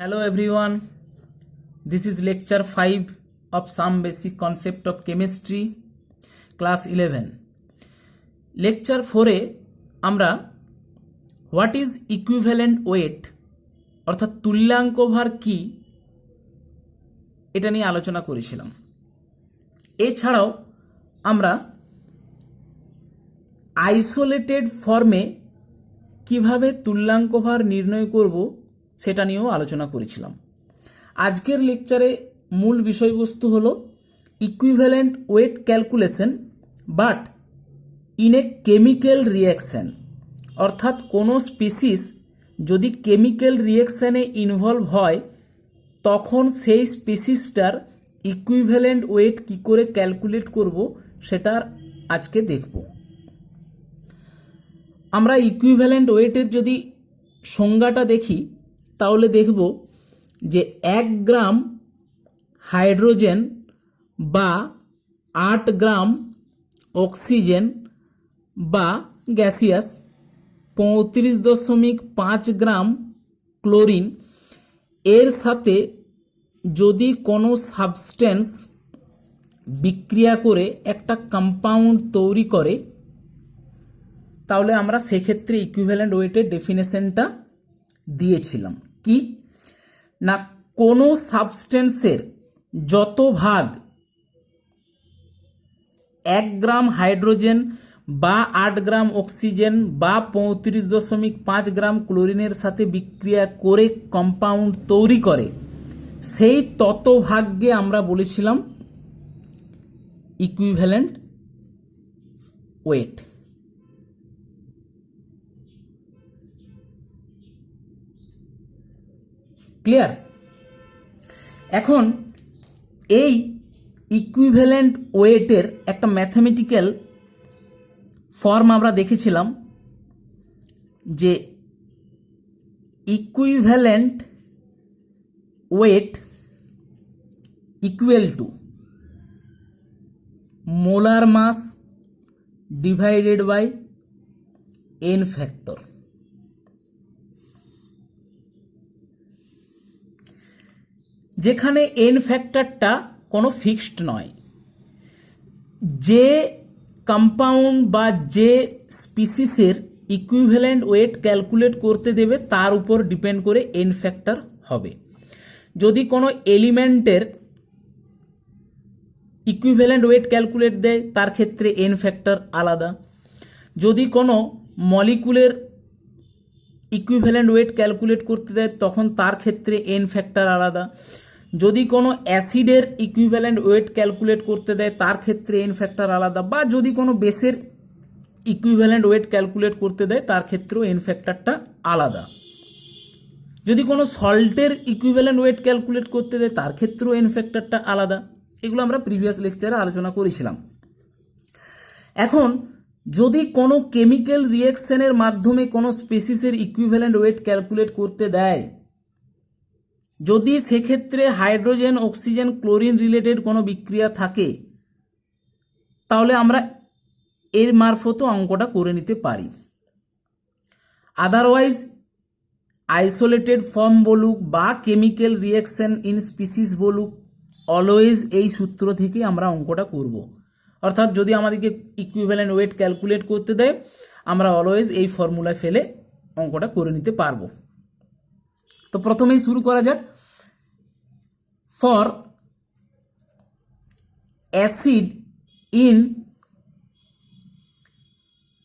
Hello everyone, this is lecture 5 of some basic concept of chemistry, class 11. lecture 4 এ আমরা what is equivalent weight অর্থাৎ তুল্যাঙ্ক ভার কি এটা নিয়ে আলোচনা করেছিলাম। এছাড়াও আমরা আইসোলেটেড ফর্মে কিভাবে তুল্যাঙ্ক ভার নির্ণয় করব সেটা নিয়েও আলোচনা করেছিলাম। আজকের লেকচারে মূল বিষয়বস্তু হলো equivalent wait calculation but in a chemical reaction, অর্থাৎ কোনো স্পিসিস যদি কেমিক্যাল রিঅ্যাকশানে ইনভলভ হয় তখন সেই স্পিসিসটার ইকুইভ্যালেন্ট ওয়েট কি করে ক্যালকুলেট করব সেটা আজকে দেখব। আমরা ইকুইভ্যালেন্ট ওয়েটের যদি সংজ্ঞাটা দেখি তাহলে দেখব যে 1 গ্রাম হাইড্রোজেন বা 8 গ্রাম অক্সিজেন বা গ্যাসিয়াস 35.5 গ্রাম ক্লোরিন এর সাথে যদি কোনো সাবস্টেন্স বিক্রিয়া করে একটা কম্পাউন্ড তৈরি করে তাহলে আমরা সেক্ষেত্রে ইকুইভ্যালেন্ট ওয়েটের ডেফিনেশনটা দিয়েছিলাম কি না, কোনো সাবস্টেন্সের যত ভাগ 1 গ্রাম হাইড্রোজেন বা 8 গ্রাম অক্সিজেন বা 35.5 গ্রাম ক্লোরিনের সাথে বিক্রিয়া করে কম্পাউন্ড তৈরি করে সেই তত ভাগকে আমরা বলেছিলাম ইকুইভ্যালেন্ট ওয়েট। ক্লিয়ার? এখন এই ইকুইভ্যালেন্ট ওয়েটের একটা ম্যাথমেটিক্যাল ফর্ম আমরা দেখেছিলাম যে equivalent weight equal to molar mass divided by n factor. যেখানে এন ফ্যাক্টরটা কোনো ফিক্সড নয়, যে কম্পাউন্ড বা যে স্পিসিসের ইকুইভ্যালেন্ট ওয়েট ক্যালকুলেট করতে দেবে তার উপর ডিপেন্ড করে এন ফ্যাক্টর হবে। যদি কোনো এলিমেন্টের ইকুইভ্যালেন্ট ওয়েট ক্যালকুলেট দেয় তার ক্ষেত্রে এন ফ্যাক্টর আলাদা, যদি কোনো মলিকুলের ইকুইভ্যালেন্ট ওয়েট ক্যালকুলেট করতে দেয় তখন তার ক্ষেত্রে এন ফ্যাক্টর আলাদা, যদি কোনো অ্যাসিডের ইকুইভ্যালেন্ট ওয়েট ক্যালকুলেট করতে দেয় তার ক্ষেত্রে এন ফ্যাক্টর আলাদা, বা যদি কোনো বেসের ইকুইভ্যালেন্ট ওয়েট ক্যালকুলেট করতে দেয় তার ক্ষেত্রেও এন ফ্যাক্টরটা আলাদা, যদি কোনো সল্টের ইকুইভ্যালেন্ট ওয়েট ক্যালকুলেট করতে দেয় তার ক্ষেত্রেও এন ফ্যাক্টরটা আলাদা। এগুলো আমরা প্রিভিয়াস লেকচারে আলোচনা করেছিলাম। এখন যদি কোনো কেমিক্যাল রিঅ্যাকশনের মাধ্যমে কোনো স্পিসিসের ইকুইভ্যালেন্ট ওয়েট ক্যালকুলেট করতে দেয়, যদি সেক্ষেত্রে হাইড্রোজেন অক্সিজেন ক্লোরিন রিলেটেড কোনো বিক্রিয়া থাকে তাহলে আমরা এর মারফতও অঙ্কটা করে নিতে পারি। আদারওয়াইজ আইসোলেটেড ফর্ম বলুক বা কেমিক্যাল রিঅ্যাকশন ইন স্পিসিস বলুক, অলওয়েজ এই সূত্র থেকে আমরা অঙ্কটা করব। অর্থাৎ যদি আমাদেরকে ইকুইভ্যালেন্ট ওয়েট ক্যালকুলেট করতে দেয় আমরা অলওয়েজ এই ফর্মুলা ফেলে অঙ্কটা করে নিতে পারবো। তো প্রথমেই শুরু করা যাক। For acid in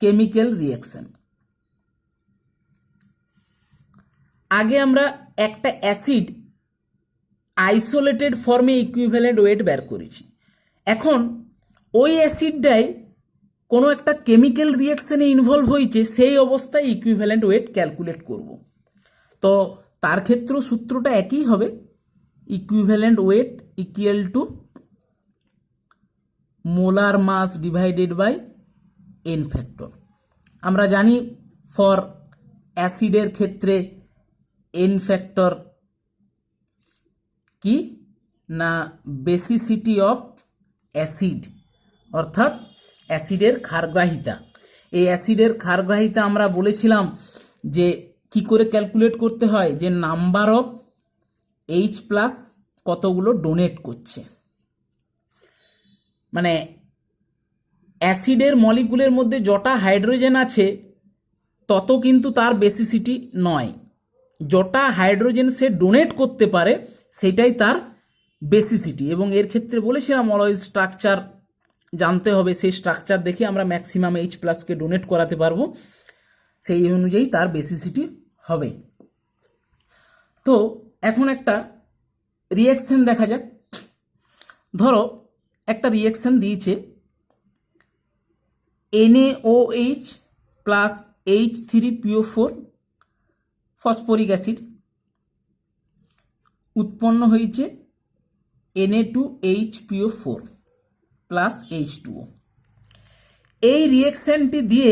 chemical reaction, আগে আমরা একটা অ্যাসিড আইসোলেটেড ফর্মে ইকুইভ্যালেন্ট ওয়েট বের করেছি। এখন ওই অ্যাসিডটাই কোনো একটা কেমিক্যাল রিঅ্যাকশনে ইনভলভ হয়েছে, সেই অবস্থায় ইকুইভ্যালেন্ট ওয়েট ক্যালকুলেট করব। তো তার ক্ষেত্রেও সূত্রটা একই হবে, equivalent weight equal to molar mass divided by n factor. আমরা জানি ফর অ্যাসিডের ক্ষেত্রে এন ফ্যাক্টর কি না, বেসিসিটি অফ অ্যাসিড, অর্থাৎ অ্যাসিডের ক্ষারগ্রাহিতা। এই অ্যাসিডের ক্ষারগ্রাহিতা আমরা বলেছিলাম যে কি করে ক্যালকুলেট করতে হয়, যে নাম্বার অফ এইচ প্লাস কতগুলো ডোনেট করছে, মানে অ্যাসিডের মলিকুলের মধ্যে যটা হাইড্রোজেন আছে তত কিন্তু তার বেসিসিটি নয়, যটা হাইড্রোজেন সে ডোনেট করতে পারে সেটাই তার বেসিসিটি। এবং এর ক্ষেত্রে বলেছিলাম অলওয়েজ স্ট্রাকচার জানতে হবে, সেই স্ট্রাকচার দেখে আমরা ম্যাক্সিমাম এইচ প্লাসকে ডোনেট করাতে পারবো, সেই অনুযায়ী তার বেসিসিটি হবে। তো এখন একটা রিয়াকশন দেখা যাক। ধরো একটা রিয়াকশন দিয়েছে NaOH plus H3PO4 phosphoric acid, উৎপন্ন হয়েছে Na2HPO4 প্লাস H2O। এই রিয়াকশনটি দিয়ে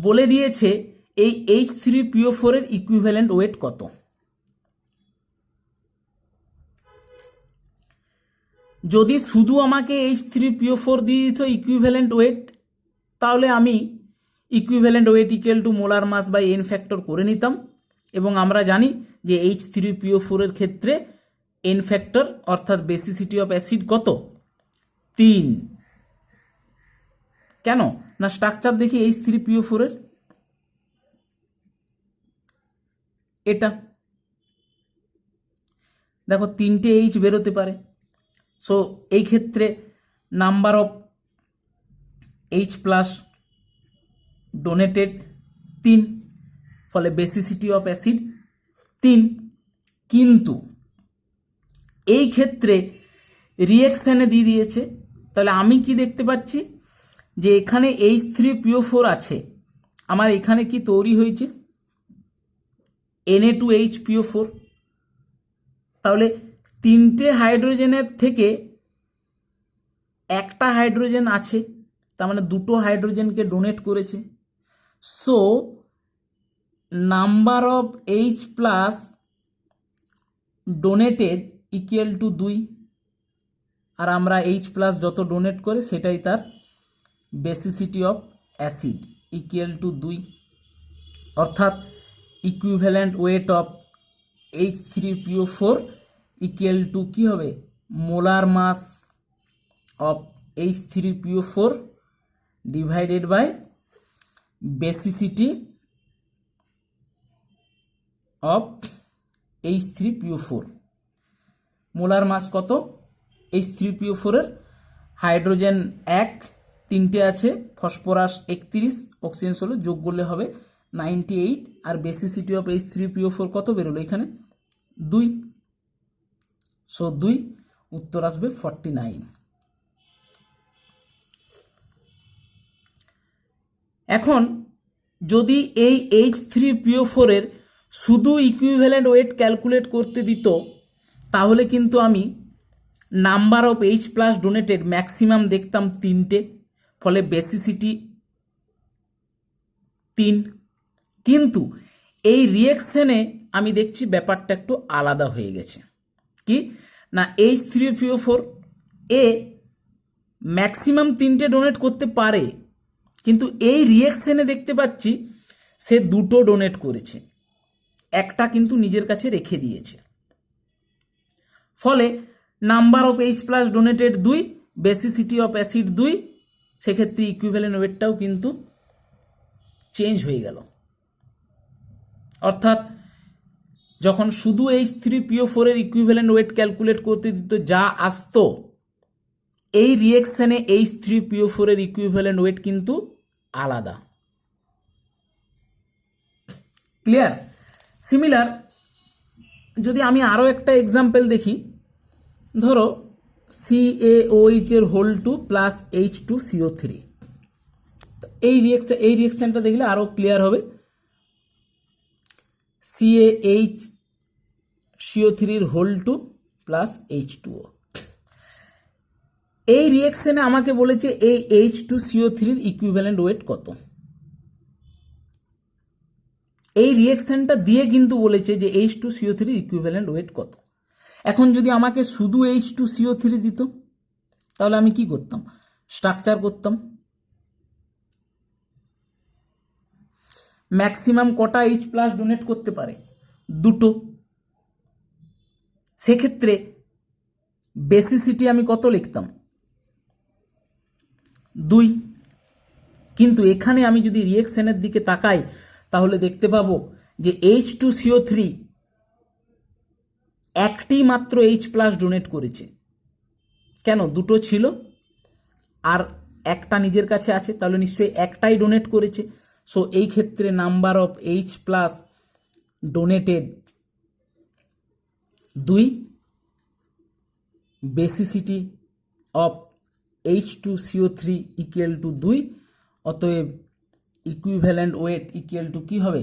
বলে দিয়েছে এই H3PO4 এর ইকুইভ্যালেন্ট ওয়েট কত। যদি শুধু আমাকে H3PO4 দিয়ে দিত ইকুইভ্যালেন্ট ওয়েট, তাহলে আমি equivalent weight equal to molar mass by n factor করে নিতাম, এবং আমরা জানি যে H3PO4 এর ক্ষেত্রে এন ফ্যাক্টর অর্থাৎ বেসিসিটি অফ অ্যাসিড কত, 3। কেন না, স্ট্রাকচার দেখি H3PO4 এর, এটা দেখো 3টে এইচ বেরোতে পারে। সো এই ক্ষেত্রে number of H plus donated 3, ফলে বেসিসিটি অফ অ্যাসিড 3। কিন্তু এই ক্ষেত্রে রিয়াকশানে দিয়ে দিয়েছে, তাহলে আমি কি দেখতে পাচ্ছি যে এখানে H3PO4 আছে, আমার এখানে কি তৈরি হয়েছে Na2HPO4। তাহলে 3টে হাইড্রোজেনের থেকে একটা হাইড্রোজেন আছে, তার মানে 2টো হাইড্রোজেনকে ডোনেট করেছে। So number of H plus donated equal to 2, আর আমরা এইচ প্লাস যত ডোনেট করে সেটাই তার basicity of acid equal to 2, অর্থাৎ equivalent weight of H3PO4 equal to কি হবে, molar mass of H3PO4 divided by basicity of H3PO4। Molar mass কত H3PO4 এর, হাইড্রোজেন 1 3টে আছে, ফসফরাস 31, অক্সিজেন 16, যোগ করলে হবে 98, আর বেসিসিটি অফ H3PO4 কত বেরোলো এখানে 2। সো 2, উত্তর আসবে 49। এখন যদি এই H3PO4 এর শুধু ইকুইভ্যালেন্ট ওয়েট ক্যালকুলেট করতে দিত, তাহলে কিন্তু আমি number of H plus donated maximum দেখতাম 3টে, ফলে বেসিসিটি 3। কিন্তু এই রিয়াকশনে আমি দেখছি ব্যাপারটা একটু আলাদা হয়ে গেছে। কি না, H3PO4 এ ম্যাক্সিমাম 3টে ডোনেট করতে পারে, কিন্তু এই রিয়াকশনে দেখতে পাচ্ছি সে 2টো ডোনেট করেছে, একটা কিন্তু নিজের কাছে রেখে দিয়েছে। ফলে number of H plus donated 2, basicity of acid 2, সেক্ষেত্রে ইকুইভ্যালেন্ট ওয়েটটাও কিন্তু চেঞ্জ হয়ে গেল। অর্থাৎ যখন শুধু H3PO4 এর ইকুইভ্যালেন্ট ওয়েট ক্যালকুলেট করতে দিত যা আসতো, এই রিয়াকশনে H3PO4 এর ইকুইভ্যালেন্ট ওয়েট কিন্তু আলাদা। ক্লিয়ার? সিমিলার যদি আমি আরও একটা এক্সাম্পল দেখি, ধরো CaOH এর হোল 2 প্লাস H2CO3, এই রিয়াকশনটা দেখলে আরও ক্লিয়ার হবে। CaHCO3 এর হোল 2 প্লাস H2O, এই রিয়াকশনে আমাকে বলেছে এই H2CO3 এর ইকুইভ্যালেন্ট ওয়েট কত। এই রিয়াকশনটা দিয়ে কিন্তু বলেছে যে H2CO3 এর ইকুইভ্যালেন্ট ওয়েট কত। এখন যদি আমাকে শুধু H2CO3 দিত, তাহলে আমি কি করতাম, স্ট্রাকচার করতাম। ম্যাক্সিমাম কটা এইচ প্লাস ডোনেট করতে পারে, 2টো। সেক্ষেত্রে বেসিসিটি আমি কত লিখতাম? 2। কিন্তু এখানে আমি যদি রিয়েকশনের দিকে তাকাই তাহলে দেখতে পাবো যে H2CO3 একটি মাত্র H+ ডোনেট করেছে। কেন? দুটো ছিল আর একটা নিজের কাছে আছে, তাহলে নিশ্চয়ই একটাই ডোনেট করেছে। সো এই ক্ষেত্রে number of H+ donated 2, basicity of H2CO3 equal to 2। অতএব ইকুইভ্যালেন্ট ওয়েট ইকুয়াল টু কি হবে?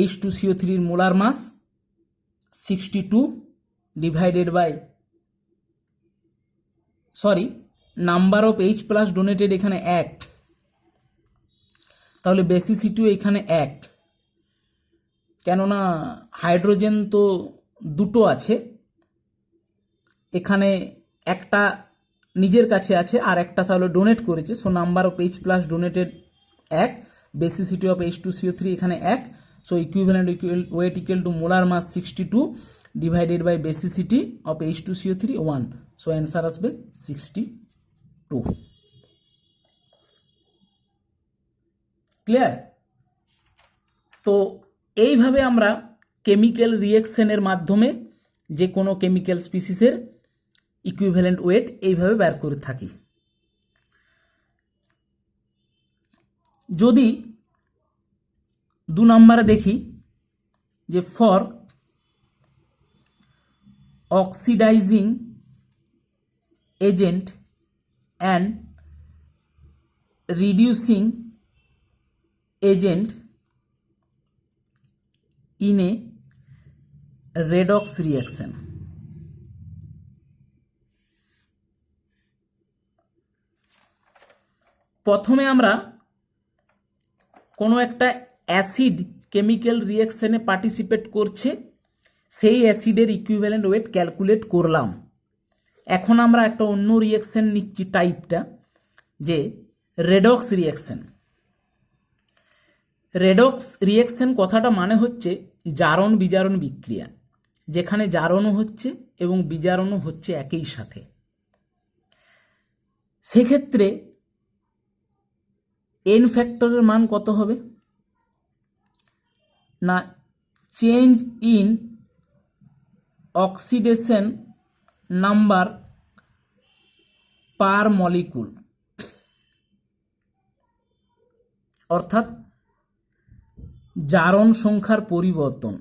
H2CO3 এর molar mass 62 divided by number of H+ donated এখানে 1, তাহলে বেসিসিটিও এখানে 1। কেননা হাইড্রোজেন তো দুটো আছে, এখানে একটা নিজের কাছে আছে আর একটা তাহলে ডোনেট করেছে। So number of H+ donated 1, basicity of H2CO3 এখানে 1। So equivalent weight equal to molar mass 62 divided by basicity of H2CO3 1। So answer আসবে 62। ক্লিয়ার? তো এইভাবে আমরা কেমিক্যাল রিয়েকশনের মাধ্যমে যে কোনো কেমিক্যাল স্পিসিসের ইকুইভ্যালেন্ট ওয়েট এইভাবে বের করে থাকি। যদি 2 নম্বরে দেখি যে for oxidising agent and reducing agent in a redox reaction, প্রথমে আমরা কোনো একটা অ্যাসিড কেমিক্যাল রিয়াকশনে পার্টিসিপেট করছে, সেই অ্যাসিডের ইকুইভ্যালেন্ট ওয়েট ক্যালকুলেট করলাম। এখন আমরা একটা অন্য রিয়াকশন নিচ্ছি, টাইপটা যে রেডক্স রিয়াকশন। রেডক্স রিয়াকশন কথাটা মানে হচ্ছে জারণ বিজারণ বিক্রিয়া, যেখানে জারণও হচ্ছে এবং বিজারণও হচ্ছে একই সাথে। সেক্ষেত্রে এন ফ্যাক্টরের মান কত হবে না? Change in oxidation number per molecule, অর্থাৎ জারণ সংখ্যার পরিবর্তন।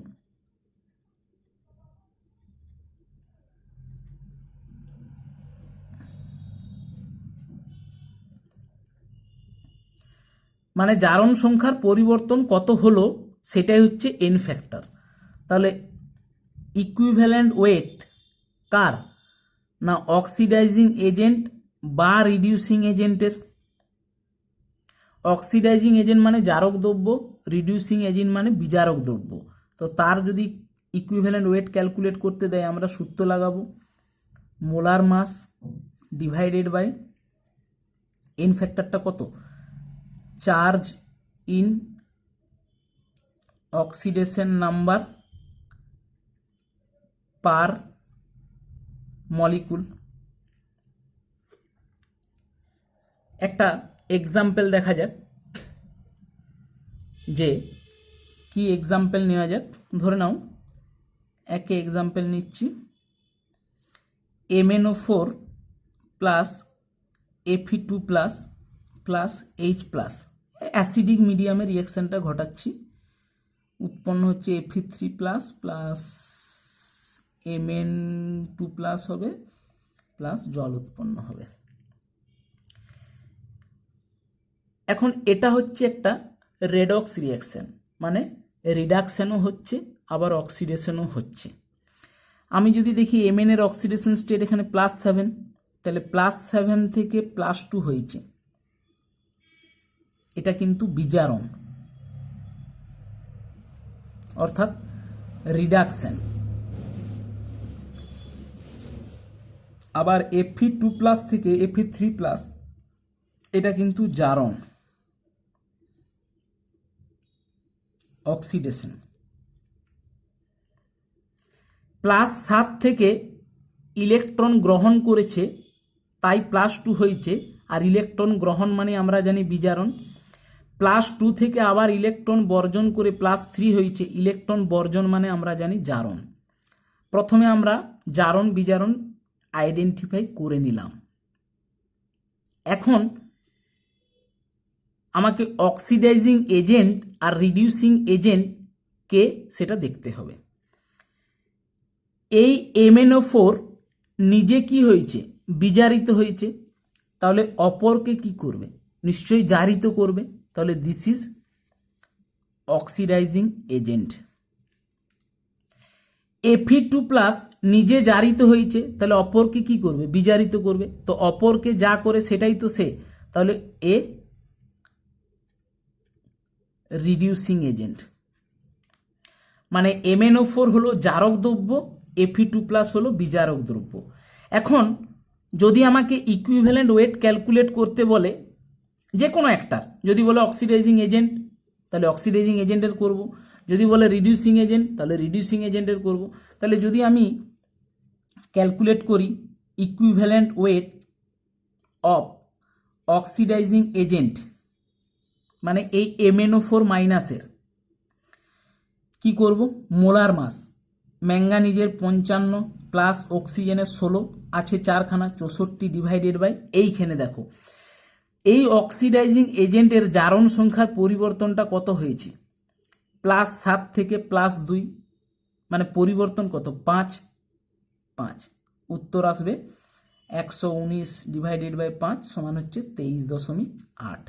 মানে জারণ সংখ্যার পরিবর্তন কত হলো সেটাই হচ্ছে এন ফ্যাক্টর। তাহলে ইকুইভ্যালেন্ট ওয়েট কার? না অক্সিডাইজিং এজেন্ট বা রিডিউসিং এজেন্টের। অক্সিডাইজিং এজেন্ট মানে জারক দ্রব্য, রিডিউসিং এজেন্ট মানে বিজারক দ্রব্য। তো তার যদি ইকুইভ্যালেন্ট ওয়েট ক্যালকুলেট করতে দেয় আমরা সূত্র লাগাবো molar mass divided by n ফ্যাক্টরটা কত? Charge in oxidation number per molecule. একটা এক্সাম্পল দেখা যাক, যে কি এক্সাম্পল নেওয়া যাক। ধরে নাও একে এক্সাম্পল নিচ্ছি, MnO4 plus Fe2 plus plus H plus acidic মিডিয়ামে রিয়াকশনটা ঘটাচ্ছি। উৎপন্ন হচ্ছে Fe3 plus plus Mn2 plus হবে প্লাস জল উৎপন্ন হবে। এখন এটা হচ্ছে একটা রেডক্স রিয়াকশন, মানে রিডাকশনও হচ্ছে আবার অক্সিডেশনও হচ্ছে। আমি যদি দেখি Mn এর অক্সিডেশন স্টেট এখানে +7, তাহলে +7 থেকে +2 হয়েছে, এটা কিন্তু বিজারণ অর্থাৎ রিডাকশন। আবার Fe2 প্লাস থেকে Fe3 প্লাস এটা কিন্তু জারণ অক্সিডেশন। +7 থেকে ইলেকট্রন গ্রহণ করেছে তাই +2 হয়েছে, আর ইলেকট্রন গ্রহণ মানে আমরা জানি বিজারণ। +2 থেকে আবার ইলেকট্রন বর্জন করে +3 হয়েছে, ইলেকট্রন বর্জন মানে আমরা জানি জারণ। প্রথমে আমরা জারণ বিজারণ আইডেন্টিফাই করে নিলাম। এখন আমাকে অক্সিডাইজিং এজেন্ট আর রিডিউসিং এজেন্টকে সেটা দেখতে হবে। এই MnO4 নিজে কি হয়েছে, বিজারিত হয়েছে, তাহলে অপরকে কি করবে, নিশ্চয়ই জারিত করবে। তাহলে this is oxidising agent. Fe2+ নিজে জারিত হয়েছে, তাহলে অপরকে কি করবে, বিজারিত করবে। তো অপরকে যা করে সেটাই তো সে, তাহলে এ রিডিউসিং এজেন্ট। মানে MnO4 হলো জারক দ্রব্য, Fe2+ হলো বিজারক দ্রব্য। এখন যদি আমাকে ইকুইভ্যালেন্ট ওয়েট ক্যালকুলেট করতে বলে যে কোনো একটার, যদি বলে অক্সিডাইজিং এজেন্ট তাহলে অক্সিডাইজিং এজেন্টের করব, যদি বলে রিডিউসিং এজেন্ট তাহলে রিডিউসিং এজেন্টের করব। তাহলে যদি আমি ক্যালকুলেট করি equivalent weight of oxidising agent, মানে এই MnO4 মাইনাসের কি করব, মোলার মাস, ম্যাঙ্গানিজের 55 প্লাস অক্সিজেনের 16 আছে 4খানা, 64 ডিভাইডেড বাই এইখানে দেখো এই অক্সিডাইজিং এজেন্টের জারণ সংখ্যার পরিবর্তনটা কত হয়েছে, +7 থেকে +2, মানে পরিবর্তন কত, 5। উত্তর আসবে 119 ডিভাইডেড বাই 5 সমান হচ্ছে 23.8।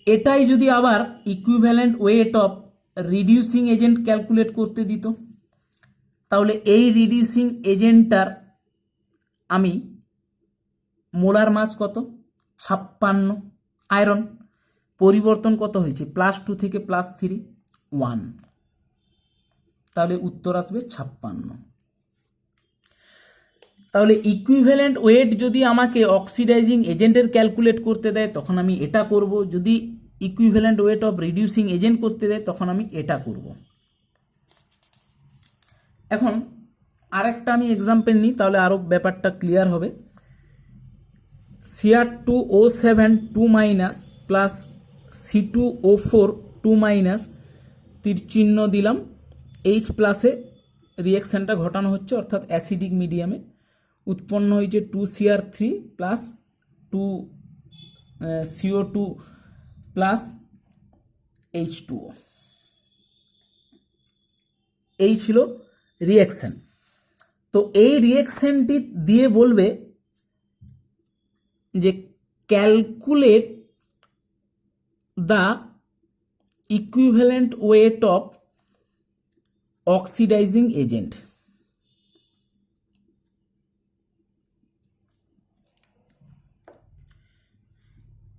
এটাই যদি আবার equivalent weight of reducing agent calculate করতে দিত, তাহলে এই রিডিউসিং এজেন্টটার আমি মোলার মাস কত, 56, আয়রন পরিবর্তন কত হয়েছে, +2 থেকে +3, 1, তাহলে উত্তর আসবে 56। তাহলে ইকুইভ্যালেন্ট ওয়েট যদি আমাকে অক্সিডাইজিং এজেন্টের ক্যালকুলেট করতে দেয় তখন আমি এটা করব, যদি equivalent weight of reducing agent করতে দেয় তখন আমি এটা করব। এখন আরেকটা আমি এক্সাম্পল নিই, তাহলে আরো ব্যাপারটা ক্লিয়ার হবে। Cr2O7 2- প্লাস C2O4 2-, তীর চিহ্ন দিলাম, H+ রিয়াকশানটা ঘটানো হচ্ছে, অর্থাৎ অ্যাসিডিক মিডিয়ামে উৎপন্ন হয়েছে 2Cr3 plus 2CO2 plus H2O। এই ছিল রিয়াকশান। তো এই রিয়াকশানটি দিয়ে বলবে যে calculate the equivalent weight of oxidising agent.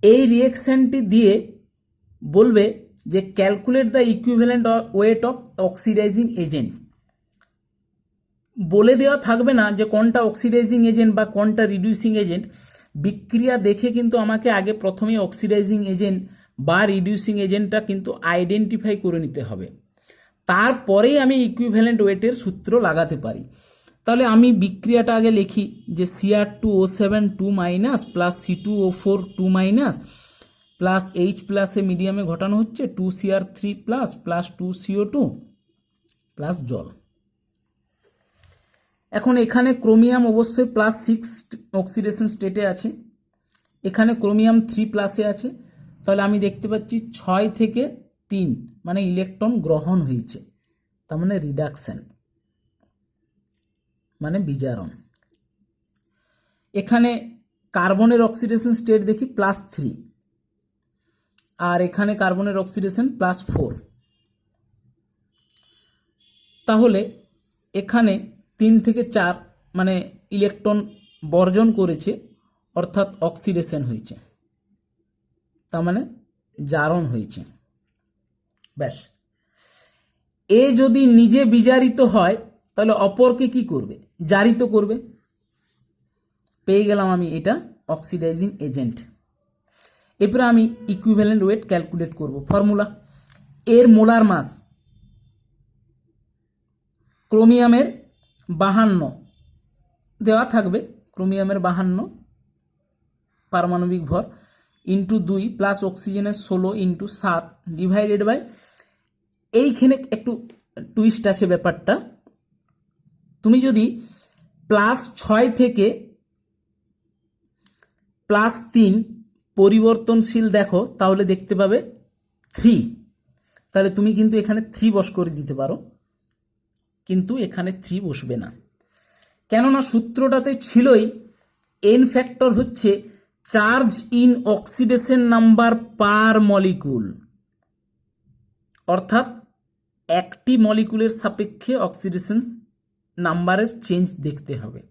এই রিয়াকশানটি দিয়ে বলবে যে calculate the equivalent weight of oxidising agent. বলে দেওয়া থাকবে না যে কোনটা অক্সিডাইজিং এজেন্ট বা কোনটা রিডিউসিং এজেন্ট, বিক্রিয়া দেখে কিন্তু আমাকে আগে প্রথমে অক্সিডাইজিং এজেন্ট বা রিডিউসিং এজেন্টটা কিন্তু আইডেন্টিফাই করে নিতে হবে, তারপরেই আমি ইকুইভ্যালেন্ট ওয়েটের সূত্র লাগাতে পারি। তাহলে আমি বিক্রিয়াটা আগে লিখি যে Cr2O7 2- plus C2O4 2- plus H+ মিডিয়ামে ঘটানো হচ্ছে 2Cr3 plus plus 2CO2 plus জল। এখন এখানে ক্রোমিয়াম অবশ্যই +6 অক্সিডেশন স্টেটে আছে, এখানে ক্রোমিয়াম 3+ আছে, তাহলে আমি দেখতে পাচ্ছি 6 থেকে 3 মানে ইলেকট্রন গ্রহণ হয়েছে, তার মানে রিডাকশন মানে বিজারণ। এখানে কার্বনের অক্সিডেশন স্টেট দেখি +3, আর এখানে কার্বনের অক্সিডেশন +4, তাহলে এখানে 3 থেকে 4 মানে ইলেকট্রন বর্জন করেছে, অর্থাৎ অক্সিডেশন হয়েছে, তার মানে জারণ হয়েছে। ব্যাস, এ যদি নিজে বিজারিত হয় তাহলে অপরকে কি করবে, জারিত করবে। পেয়ে গেলাম আমি এটা অক্সিডাইজিং এজেন্ট। এরপরে আমি ইকুইভ্যালেন্ট ওয়েট ক্যালকুলেট করব। ফর্মুলা, এর মোলার মাস ক্রোমিয়ামের 52 দেওয়া থাকবে, ক্রোমিয়ামের 52 পারমাণবিক ভর ইন্টু 2 প্লাস অক্সিজেনের 16 ইন্টু 7 ডিভাইডেড বাই, এইখানে একটু টুইস্ট আছে ব্যাপারটা। তুমি যদি +6 থেকে +3 পরিবর্তনশীল দেখো তাহলে দেখতে পাবে 3, তাহলে তুমি কিন্তু এখানে 3 বস করে দিতে পারো, কিন্তু এখানে 3 বসবে না, কেননা সূত্রটাতে ছিলই এন ফ্যাক্টর হচ্ছে charge in oxidation number per molecule, অর্থাৎ একটি মলিকুলের সাপেক্ষে অক্সিডেশন নাম্বারের চেঞ্জ দেখতে হবে।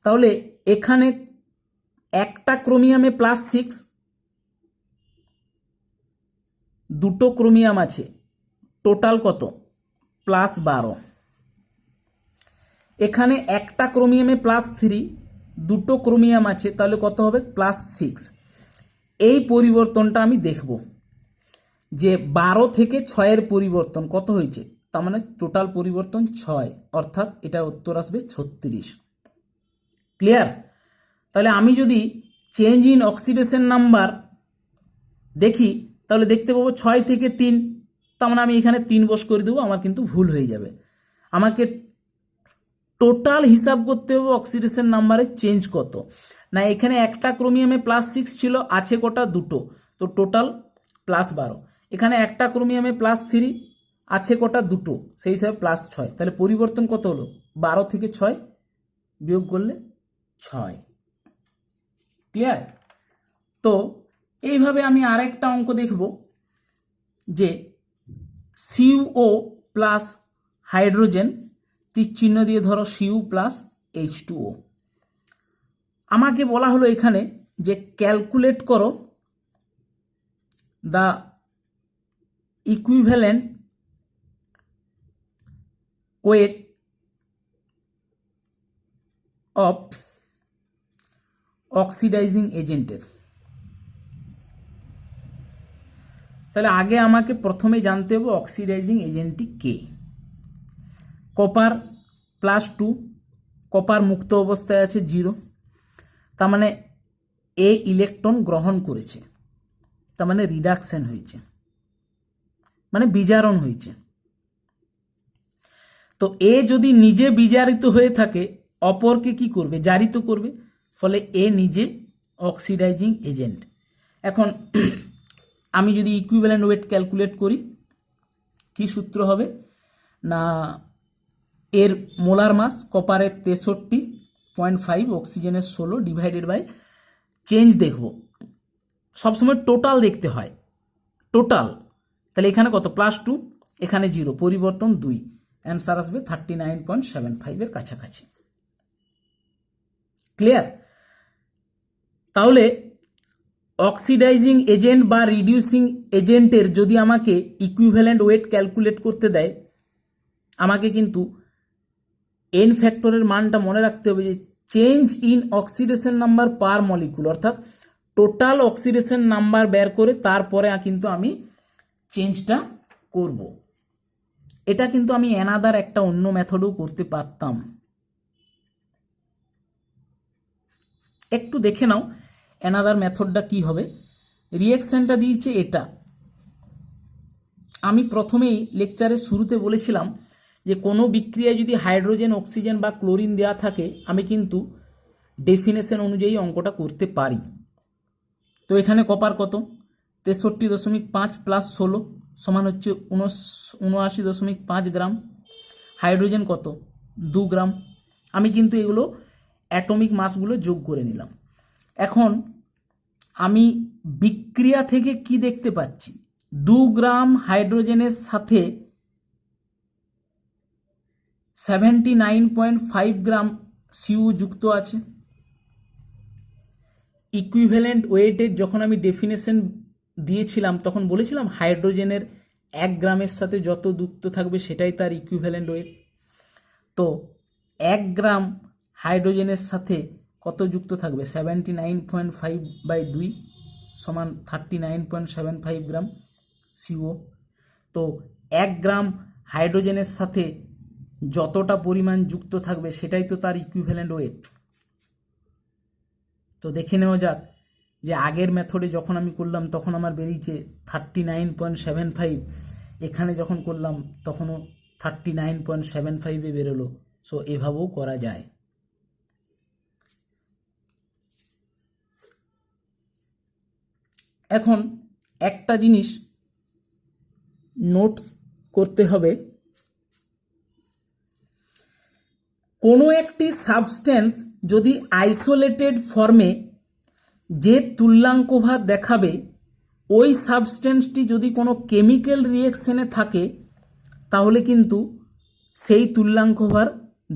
তাহলে এখানে একটা ক্রোমিয়ামে +6, দুটো ক্রোমিয়াম আছে, টোটাল কত +12। এখানে একটা ক্রোমিয়ামে +3, দুটো ক্রোমিয়াম আছে, তাহলে কত হবে +6। এই পরিবর্তনটা আমি দেখব যে 12 থেকে 6-এর পরিবর্তন কত হয়েছে, তার মানে টোটাল পরিবর্তন 6, অর্থাৎ এটা উত্তর আসবে 36। ক্লিয়ার? তাহলে আমি যদি চেঞ্জ ইন অক্সিডেশন নাম্বার দেখি তাহলে দেখতে পাবো 6 থেকে 3, তার মানে আমি এখানে 3 বস করে দেবো, আমার কিন্তু ভুল হয়ে যাবে। আমাকে টোটাল হিসাব করতে হবে অক্সিডেশন নাম্বারের চেঞ্জ কত, না এখানে একটা ক্রোমিয়ামে +6 ছিল, আছে কটা, দুটো, তো টোটাল +12। এখানে একটা ক্রোমিয়ামে +3 আছে কটা, দুটো, সেই হিসাবে +6, তাহলে পরিবর্তন কত হলো, 12 থেকে 6 বিয়োগ করলে 6। ক্লিয়ার? তো এইভাবে আমি আরেকটা অঙ্ক দেখব যে সিউও প্লাস হাইড্রোজেন, তীর চিহ্ন দিয়ে ধরো সিউ প্লাস H2O। আমাকে বলা হলো এখানে যে ক্যালকুলেট করো the equivalent weight of oxidising এজেন্টের। তাহলে আগে আমাকে প্রথমে জানতে হবে অক্সিডাইজিং এজেন্টটি কে। কপার +2, কপার মুক্ত অবস্থায় আছে 0, তার মানে এ ইলেকট্রন গ্রহণ করেছে, তার মানে রিডাকশন হয়েছে, মানে বিজারণ হয়েছে। তো এ যদি নিজে বিজারিত হয়ে থাকে অপরকে কি করবে, জারিত করবে, ফলে এ নিজে অক্সিডাইজিং এজেন্ট। এখন আমি যদি ইকুইভ্যালেন্ট ওয়েট ক্যালকুলেট করি, কি সূত্র হবে না, এর মোলার মাস কপারের 63.5, অক্সিজেনের 16 ডিভাইডেড বাই চেঞ্জ দেখব, সবসময় টোটাল দেখতে হয়, টোটাল। তাহলে এখানে কত +2, এখানে 0, পরিবর্তন 2, অ্যান্সার আসবে 39.75 এর কাছাকাছি। ক্লিয়ার? তাহলে অক্সিডাইজিং এজেন্ট বা রিডিউসিং এজেন্টের যদি আমাকে ইকুইভ্যালেন্ট ওয়েট ক্যালকুলেট করতে দেয়, আমাকে কিন্তু এন ফ্যাক্টরের মানটা মনে রাখতে হবে যে change in oxidation number per molecule, অর্থাৎ টোটাল অক্সিডেশন নাম্বার বের করে তারপরে কিন্তু আমি চেঞ্জটা করব। এটা কিন্তু আমি অ্যানাদার একটা অন্য মেথডও করতে পারতাম। একটু দেখে নাও অ্যানাদার মেথডটা কি হবে। রিঅ্যাকশনটা দিয়েছে এটা, আমি প্রথমেই লেকচারের শুরুতে বলেছিলাম যে কোনো বিক্রিয়ায় যদি হাইড্রোজেন, অক্সিজেন বা ক্লোরিন দেওয়া থাকে আমি কিন্তু ডেফিনেশন অনুযায়ী অঙ্কটা করতে পারি। তো এখানে কপার কত 63.5 প্লাস 16 সমান হচ্ছে 79.5 গ্রাম। হাইড্রোজেন কত 2 গ্রাম। আমি কিন্তু এগুলো অ্যাটমিক মাসগুলো যোগ করে নিলাম। এখন আমি বিক্রিয়া থেকে কি দেখতে পাচ্ছি, 2 গ্রাম হাইড্রোজেনের সাথে 79.5 গ্রাম সিউ যুক্ত আছে। ইকুইভ্যালেন্ট ওয়েটের যখন আমি ডেফিনেশন দিয়েছিলাম তখন বলেছিলাম হাইড্রোজেনের 1 গ্রামের সাথে যত যুক্ত থাকবে সেটাই তার ইকুইভ্যালেন্ট ওয়েট। তো 1 গ্রাম হাইড্রোজেনের সাথে কত যুক্ত থাকবে, 79.5/2 সমান 39.75 গ্রাম সিও। তো 1 গ্রাম হাইড্রোজেনের সাথে যতটা পরিমাণ যুক্ত থাকবে সেটাই তো তার ইকুইভ্যালেন্ট ওয়েট। তো দেখে নেওয়া যাক যে আগের মেথডে যখন আমি করলাম তখন আমার বেরিয়েছে 39.75, এখানে যখন করলাম তখনও 39.75 বেরোলো। সো এভাবেও করা যায়। এখন একটা জিনিস নোটস করতে হবে, কোনো একটি সাবস্টেন্স যদি আইসোলেটেড ফর্মে যে তুল্যাঙ্কভার দেখাবে, ওই সাবস্টেন্সটি যদি কোনো কেমিক্যাল রিয়েকশনে থাকে তাহলে কিন্তু সেই তুল্যাঙ্কভার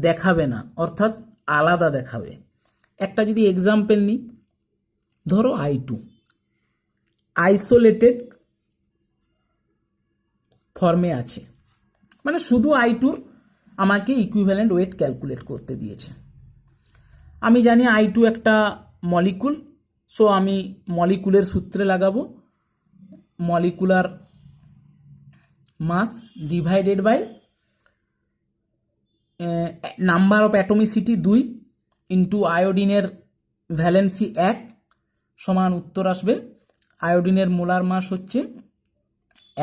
দেখাবে না, অর্থাৎ আলাদা দেখাবে। একটা যদি এক্সাম্পল নিই, ধরো I2 আইসোলেটেড ফর্মে আছে, মানে শুধু I2 আমাকে ইকুইভ্যালেন্ট ওয়েট ক্যালকুলেট করতে দিয়েছে। আমি জানি I2 একটা মলিকুল, সো আমি মলিকুলের সূত্রে লাগাবো molecular mass divided by number of atomicity 2 into আয়োডিনের ভ্যালেন্সি 1 সমান উত্তর আসবে আয়োডিনের মোলার মাস হচ্ছে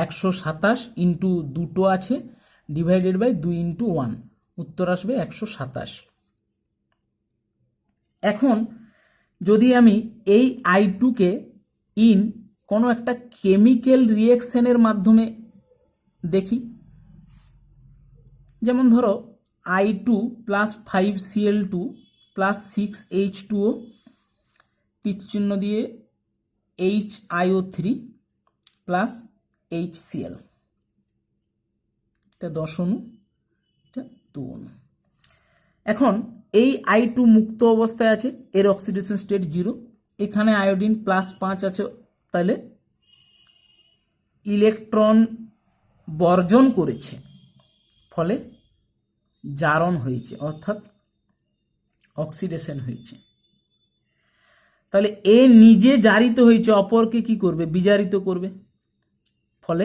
127 ইন্টু 2 আছে ডিভাইডেড বাই 2 ইন্টু 1, উত্তর আসবে 127। এখন যদি আমি এই I2কে ইন কোনো একটা কেমিক্যাল রিয়েকশনের মাধ্যমে দেখি, যেমন ধরো I2 plus 5Cl2 plus 6H2O তীরচিহ্ন দিয়ে HiO3 প্লাস HCl, এটা 10 অণু, এটা 2 অণু। এখন এই I2 মুক্ত অবস্থায় আছে, এর অক্সিডেশন স্টেট 0, এখানে আয়োডিন প্লাস 5 আছে, তাহলে ইলেকট্রন বর্জন করেছে, ফলে জারণ হয়েছে, অর্থাৎ অক্সিডেশন হয়েছে। তাহলে এ নিজে জারিত হয়েছে, অপরকে কি করবে? বিজারিত করবে, ফলে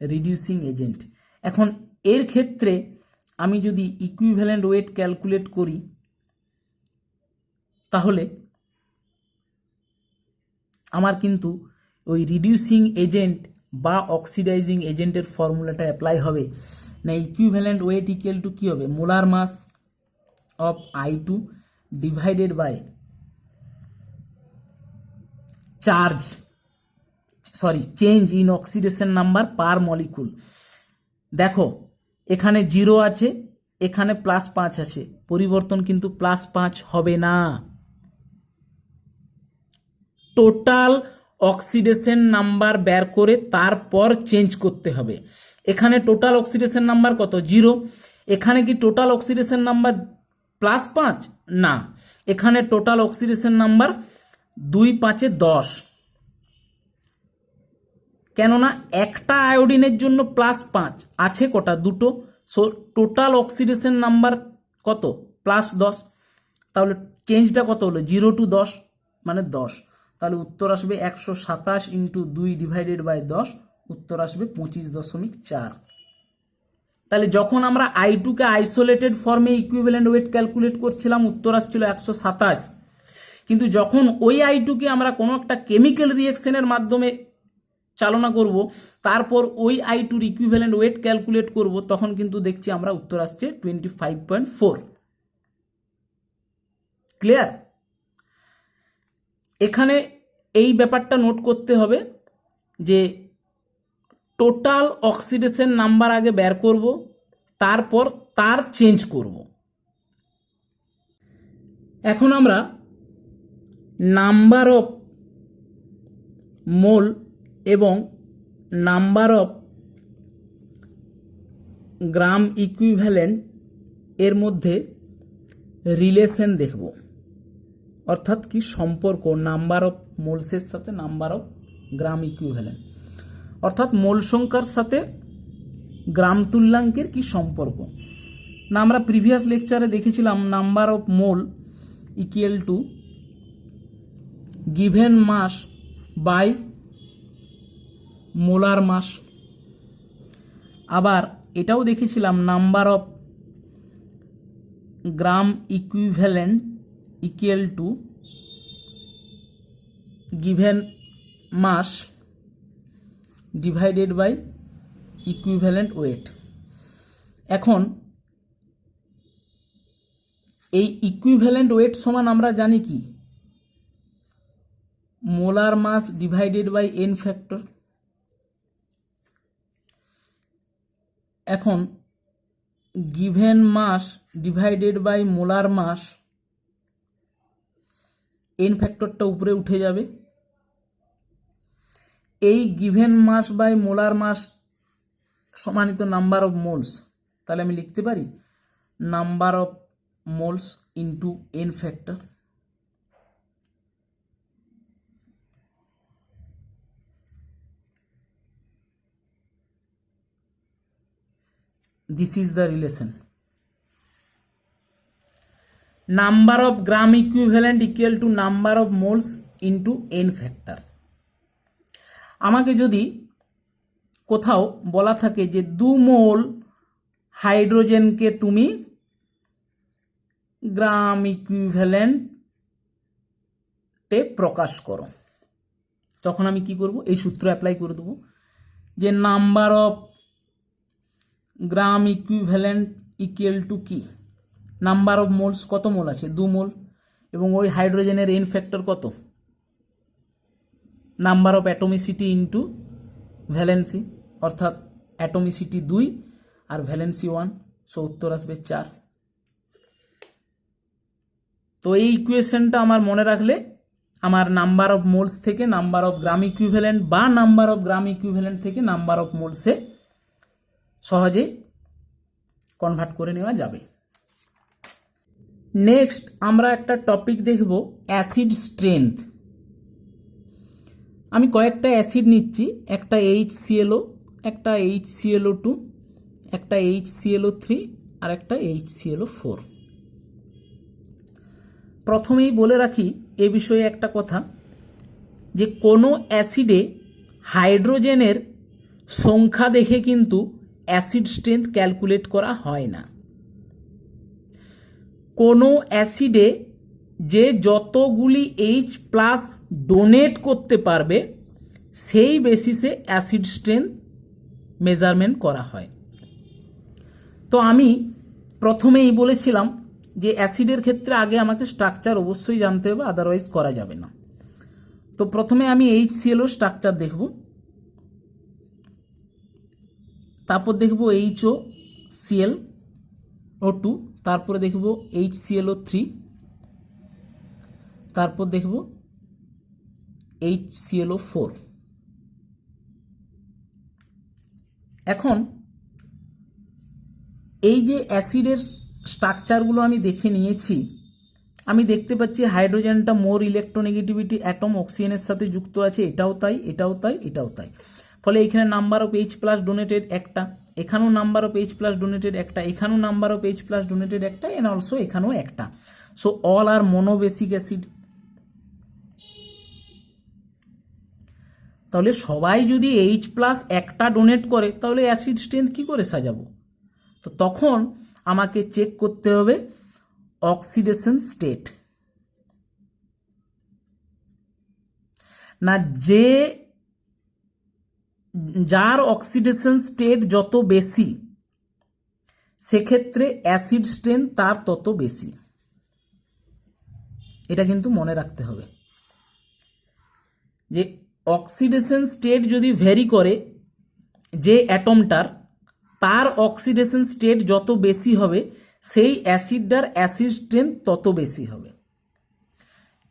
রিডিউসিং এজেন্ট। এখন এর ক্ষেত্রে আমি যদি ইকুইভ্যালেন্ট ওয়েট ক্যালকুলেট করি তাহলে আমার কিন্তু ওই রিডিউসিং এজেন্ট বা অক্সিডাইজিং এজেন্টের ফর্মুলাটা অ্যাপ্লাই হবে না। ইকুইভ্যালেন্ট ওয়েট ইকুয়াল টু কী হবে? Molar mass of I2 divided by change in oxidation number per molecule. দেখো এখানে 0 আছে, এখানে +5 আছে, পরিবর্তন কিন্তু +5 হবে না। টোটাল অক্সিডেশন নাম্বার বের করে তারপর চেঞ্জ করতে হবে। এখানে টোটাল অক্সিডেশন নাম্বার কত? 0। এখানে কি টোটাল অক্সিডেশন নাম্বার +5? না, এখানে টোটাল অক্সিডেশন নাম্বার 2 5 10, কেননা একটা আয়োডিনের জন্য +5 আছে কটা? 2টো। সো টোটাল অক্সিডেশন নাম্বার কত? +10। তাহলে চেঞ্জটা কত হলো? 0 to 10 মানে 10। তাহলে উত্তর আসবে 127 ইন্টু 2 ডিভাইডেড বাই 10, উত্তর আসবে 25.4। তাহলে যখন আমরা I2কে আইসোলেটেড ফর্মে ইকুইভ্যালেন্ট ওয়েট ক্যালকুলেট করছিলাম উত্তর আসছিল 127, কিন্তু যখন ওই I2কে আমরা কোনো একটা কেমিক্যাল রিয়েকশনের মাধ্যমে চালনা করব, তারপর ওই I2র ইকুইভ্যালেন্ট ওয়েট ক্যালকুলেট করব, তখন কিন্তু দেখছি আমরা উত্তর আসছে 25.4। ক্লিয়ার? এখানে এই ব্যাপারটা নোট করতে হবে যে টোটাল অক্সিডেশন নাম্বার আগে বের করব, তারপর তার চেঞ্জ করব। এখন আমরা নাম্বার অফ মোল এবং নাম্বার অফ গ্রাম ইকুইভ্যালেন্ট এর মধ্যে রিলেশন দেখব, অর্থাৎ কি সম্পর্ক নাম্বার অফ মোলসের সাথে নাম্বার অফ গ্রাম ইকুইভ্যালেন্ট, অর্থাৎ মোল সংখ্যার সাথে গ্রাম তুল্যাঙ্কের কি সম্পর্ক। না, আমরা প্রিভিয়াস লেকচারে দেখেছিলাম number of mole equal to given mass by molar mass. আবার এটাও দেখেছিলাম number of gram equivalent equal to given mass divided by equivalent weight. এখন এই ইকুইভ্যালেন্ট ওয়েট সমান আমরা জানি কি, molar mass divided by n factor. এখন given mass divided by molar mass, n ফ্যাক্টরটা উপরে উঠে যাবে। এই given mass by molar mass সমানিত নাম্বার অফ মোলস, তাহলে আমি লিখতে পারি number of moles into N factor. This is the relation. Number of gram equivalent equal to number of moles into n factor. আমাকে যদি কোথাও বলা থাকে যে 2 মোল হাইড্রোজেনকে তুমি গ্রাম ইকুইভ্যালেন্টে প্রকাশ করো, তখন আমি কি করব, এই সূত্র অ্যাপ্লাই করে দেবো যে number of gram equivalent equal to কি, নাম্বার অফ মোলস, কত মোল আছে 2 মোল, এবং ওই হাইড্রোজেনের এন ফ্যাক্টর কত, নাম্বার অফ অ্যাটমিসিটি ইন্টু ভ্যালেন্সি, অর্থাৎ অ্যাটমিসিটি 2 আর ভ্যালেন্সি 1, সো উত্তর আসবে 4। তো এই ইকুয়েশনটা আমার মনে রাখলে আমার নাম্বার অফ মোলস থেকে নাম্বার অফ গ্রাম ইকুইভ্যালেন্ট বা নাম্বার অফ গ্রাম ইকুইভ্যালেন্ট থেকে নাম্বার অফ মোলসে সহজে কনভার্ট করে নেওয়া যাবে। নেক্সট আমরা একটা টপিক দেখব অ্যাসিড স্ট্রেংথ। আমি কয়েকটা অ্যাসিড নিচ্ছি, একটা HClO, একটা HClO2, একটা HClO3 আর একটা HClO4। প্রথমেই বলে রাখি এ বিষয়ে একটা কথা, যে কোনো অ্যাসিডে হাইড্রোজেনের সংখ্যা দেখে কিন্তু অ্যাসিড স্ট্রেংথ ক্যালকুলেট করা হয় না। কোনো অ্যাসিডে যে যতগুলি H+ ডোনেট করতে পারবে সেই বেসিসে অ্যাসিড স্ট্রেংথ মেজারমেন্ট করা হয়। তো আমি প্রথমেই বলেছিলাম যে অ্যাসিডের ক্ষেত্রে আগে আমাকে স্ট্রাকচার অবশ্যই জানতে হবে, আদারওয়াইজ করা যাবে না। তো প্রথমে আমি HClO স্ট্রাকচার দেখব, তারপর দেখব HOCl2, তারপরে দেখব HClO3, তারপর দেখব HClO4। এখন এই যে অ্যাসিডের স্ট্রাকচারগুলো আমি দেখে নিয়েছি, আমি দেখতে পাচ্ছি হাইড্রোজেনটা মোর ইলেকট্রোনেগেটিভিটি অ্যাটম অক্সিজেনের সাথে যুক্ত আছে, এটাও তাই, এটাও তাই, এটাও তাই। ফলে এখানে নাম্বার অফ H+ ডোনেটেড একটা, এখানেও নাম্বার অফ H+ ডোনেটেড একটা, এখানেও নাম্বার অফ H+ ডোনেটেড একটা, এন্ড অলসো এখানেও একটা। সো অল আর মোনোবেসিক অ্যাসিড। তাহলে সবাই যদি H+ একটা ডোনেট করে তাহলে অ্যাসিড স্ট্রেংথ কি করে সাজাবো? তো তখন আমাকে চেক করতে হবে অক্সিডেশন স্টেট। না, যার অক্সিডেশন স্টেট যত বেশি সেক্ষেত্রে অ্যাসিড স্ট্রেংথ তার তত বেশি। এটা কিন্তু মনে রাখতে হবে যে অক্সিডেশন স্টেট যদি ভ্যারি করে যে অ্যাটমটার, তার অক্সিডেশন স্টেট যত বেশি হবে সেই অ্যাসিডটার অ্যাসিড স্ট্রেংথ তত বেশি হবে।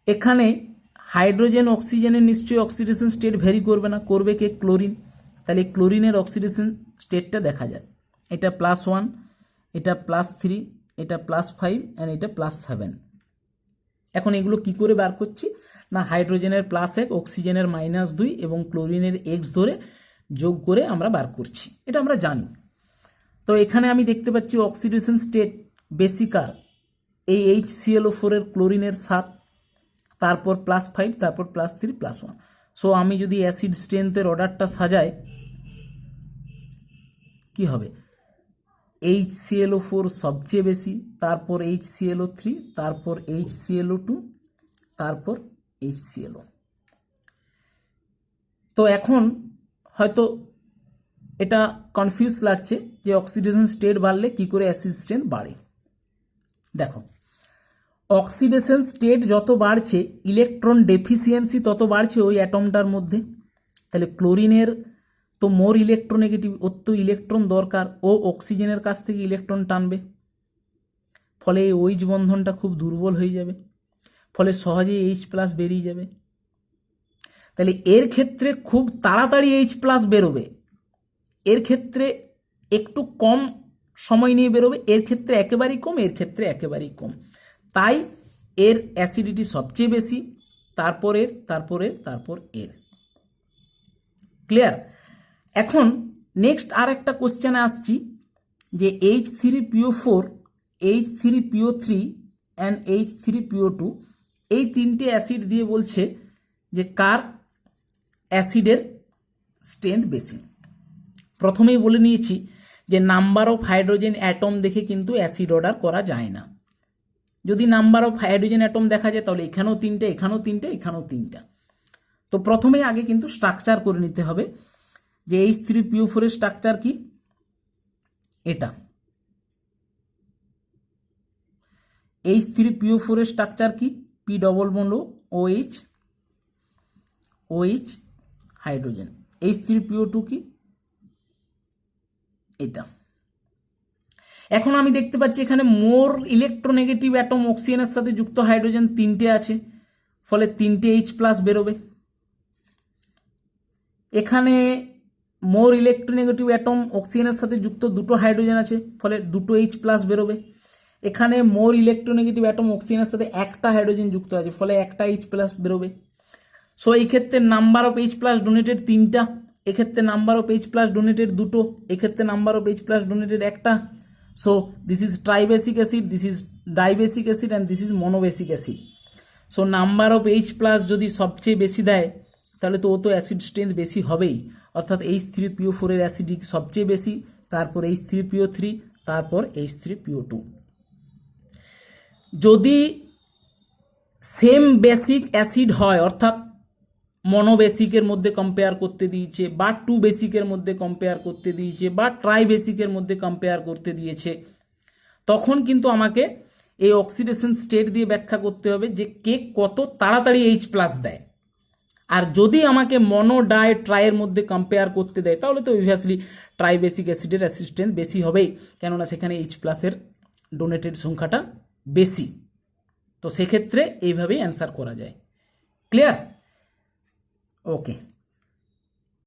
এখানে হাইড্রোজেন অক্সিজেনের নিশ্চয়ই অক্সিডেশন স্টেট ভ্যারি করবে না, করবে কে? ক্লোরিন। তাহলে ক্লোরিনের অক্সিডেশন স্টেটটা দেখা যায়, এটা +1, এটা +3, এটা +5 অ্যান্ড এটা +7। এখন এগুলো কি করে বার করছি? না, হাইড্রোজেনের +1, অক্সিজেনের -2 এবং ক্লোরিনের X ধরে যোগ করে আমরা বার করছি, এটা আমরা জানি। তো এখানে আমি দেখতে পাচ্ছি অক্সিডেশন স্টেট বেসিকার এই HClO4 এর ক্লোরিনের 7, তারপর +5, তারপর +3, +1। সো আমি যদি অ্যাসিড স্ট্রেংথের অর্ডারটা সাজাই কি হবে? HClO4 সবচেয়ে বেশি, তারপর HClO3, তারপর HClO2, তারপর HClO। তো এখন হয়তো এটা কনফিউজ লাগছে যে অক্সিডেশন স্টেট বাড়লে কি করে অ্যাসিড স্ট্রেংথ বাড়ে। দেখো, অক্সিডেশন স্টেট যত বাড়ছে ইলেকট্রন ডেফিসিয়েন্সি তত বাড়ছে ওই অ্যাটমটার মধ্যে। তাহলে ক্লোরিনের তো মোর ইলেকট্রোনেগেটিভ, ওর তো ইলেকট্রন দরকার, ও অক্সিজেনের কাছ থেকে ইলেকট্রন টানবে, ফলে এই OH বন্ধনটা খুব দুর্বল হয়ে যাবে, ফলে সহজেই H+ বেরিয়ে যাবে। তাহলে এর ক্ষেত্রে খুব তাড়াতাড়ি H+ বেরোবে, এর ক্ষেত্রে একটু কম সময় নিয়ে বেরোবে, এর ক্ষেত্রে একেবারেই কম, এর ক্ষেত্রে একেবারেই কম। তাই এর অ্যাসিডিটি সবচেয়ে বেশি, তারপর এর। ক্লিয়ার? এখন নেক্সট আর একটা কোশ্চেনে আসছি যে H3PO4, H3PO3 অ্যান্ড H3PO2 এই তিনটে অ্যাসিড দিয়ে বলছে যে কার অ্যাসিডের স্ট্রেংথ বেশি। প্রথমেই বলে নিয়েছি যে নাম্বার অফ হাইড্রোজেন অ্যাটম দেখে কিন্তু অ্যাসিড অর্ডার করা যায় না। যদি নাম্বার অফ হাইড্রোজেন অ্যাটম দেখা যায় তাহলে এখানেও তিনটে, এখানেও তিনটে, এখানেও তিনটা। তো প্রথমেই আগে কিন্তু স্ট্রাকচার করে নিতে হবে যে H3PO4 এর স্ট্রাকচার কি, এটা। H3PO4 এর স্ট্রাকচার কি, P double bond OH, OH hydrogen. H3PO2 কি, এটা। এখন আমি দেখতে পাচ্ছি এখানে মোর ইলেকট্রোনেগেটিভ অ্যাটম অক্সিজেনের সাথে যুক্ত হাইড্রোজেন তিনটে আছে, ফলে তিনটে H+ বেরোবে। এখানে মোর ইলেকট্রোনেগেটিভ অ্যাটম অক্সিজেনের সাথে যুক্ত দুটো হাইড্রোজেন আছে, ফলে দুটো H+ বেরোবে। এখানে মোর ইলেকট্রোনেগেটিভ অ্যাটম অক্সিজেনের সাথে একটা হাইড্রোজেন যুক্ত আছে, ফলে একটা H+ বেরোবে। সো এই ক্ষেত্রে নাম্বার অফ H+ ডোনেটেড তিনটা, এক্ষেত্রে নাম্বার অফ H+ ডোনেটেড দুটো, এক্ষেত্রে নাম্বার অফ H+ ডোনেটেড একটা। So this is tribasic acid, this is dibasic acid and this is monobasic acid. So number of H+ যদি সবচেয়ে বেশি দেয় তাহলে তো ও তো অ্যাসিড স্ট্রেংথ বেশি হবেই, অর্থাৎ H3PO4 এর অ্যাসিডিক সবচেয়ে বেশি, তারপর H3PO3, তারপর H3PO2। যদি সেম বেসিক অ্যাসিড হয়, অর্থাৎ মনোবেসিকের মধ্যে কম্পেয়ার করতে দিয়েছে, বা 2 বেসিকের মধ্যে কম্পেয়ার করতে দিয়েছে, বা ট্রাই বেসিকের মধ্যে কম্পেয়ার করতে দিয়েছে, তখন কিন্তু আমাকে এই অক্সিডেশন স্টেট দিয়ে ব্যাখ্যা করতে হবে যে কে কত তাড়াতাড়ি H+ দেয়। আর যদি আমাকে মনো ডাই ট্রাইয়ের মধ্যে কম্পেয়ার করতে দেয় তাহলে তো অবভিয়াসলি ট্রাইবেসিক অ্যাসিডের অ্যাসিড স্ট্রেংথ বেশি হবেই, কেননা সেখানে H+ এর ডোনেটেড সংখ্যাটা বেশি। তো সেক্ষেত্রে এইভাবেই অ্যান্সার করা যায়। ক্লিয়ার? ওকে।